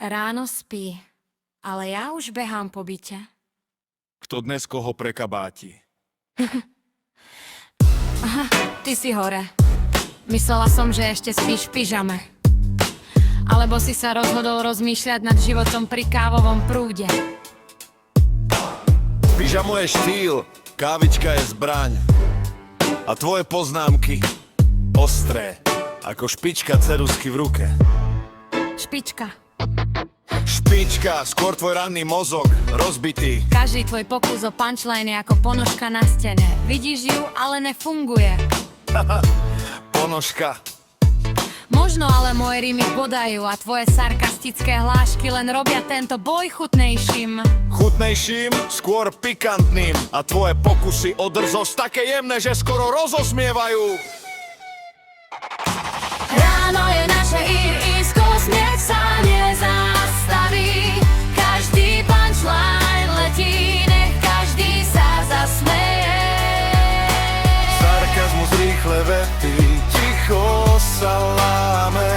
Ráno spí, ale ja už behám po byte. Kto dnes koho prekabáti? Ty si hore. Myslela som, že ešte spíš v pyžame. Alebo si sa rozhodol rozmýšľať nad životom pri kávovom prúde. Pyžamo je štýl, kávička je zbraň. A tvoje poznámky ostré, ako špička ceruzky v ruke. Špička. Špička, skôr tvoj ranný mozog, rozbitý. Každý tvoj pokus o punchline je ako ponožka na stene. Vidíš ju, ale nefunguje. Ponožka. Možno ale moje rímy podajú a tvoje sarkastické hlášky len robia tento boj chutnejším. Chutnejším, skôr pikantným. A tvoje pokusy o drzosť také jemné, že skoro rozosmievajú. Ráno je naše irisko, smiech sa nezastaví. Každý punchline letí, nech každý sa zasmeje. Sarkazmus, rýchle vety, ticho sa láme.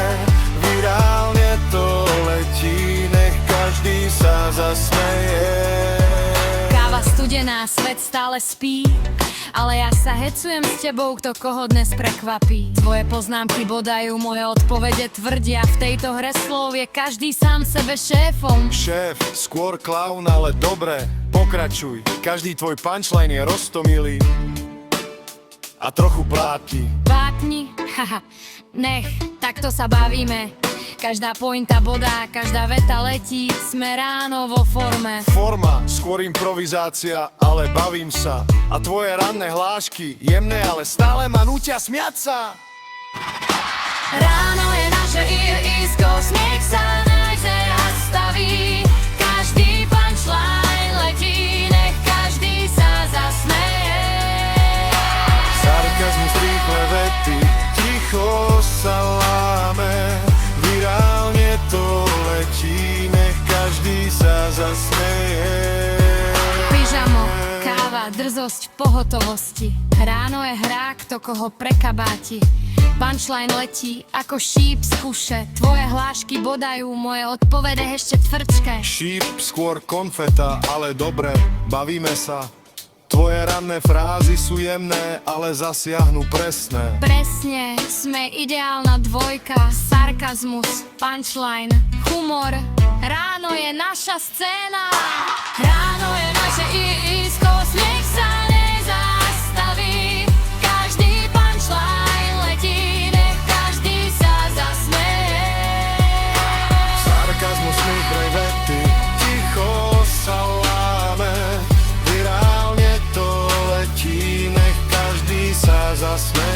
Virálne to letí, nech každý sa zasmeje. Káva studená, svet stále spí, ale ja sa hecujem s tebou, kto koho dnes prekvapí. Tvoje poznámky bodajú, moje odpovede tvrdia. V tejto hre slov je každý sám sebe šéfom. Šéf, skôr klaun, ale dobre, pokračuj. Každý tvoj punchline je roztomilý a trochu plátí. Plátni? Haha, nech, takto sa bavíme. Každá pointa bodá, každá veta letí. Sme ráno vo forme. Forma, skôr improvizácia, ale bavím sa. A tvoje ranné hlášky, jemné, ale stále ma nútia smiať sa. Ráno je naše irisko, smiech sa nezastaví. Každý punchline letí, nech každý sa zasmeje. Sarkazmus, rýchle vety, ticho sa láme. Virálne to letí, nech každý sa zasmeje. Pyžamo, káva, drzosť v pohotovosti. Ráno je hra, kto koho prekabáti. Punchline letí ako šíp z kuše. Tvoje hlášky bodajú, moje odpovede ešte tvrdške. Šíp, skôr konfeta, ale dobre, bavíme sa. Tvoje ranné frázy sú jemné, ale zasiahnu presné. Presne, sme ideálna dvojka. Sarkazmus, punchline, humor. Ráno je naša scéna. Ráno je naše irisko, smiech sa nezastaví. Každý punchline letí, nech každý sa zasmeje. Sarkazmus, rýchle vety, ticho sa láme. Virálne to letí, nech každý sa zasmeje.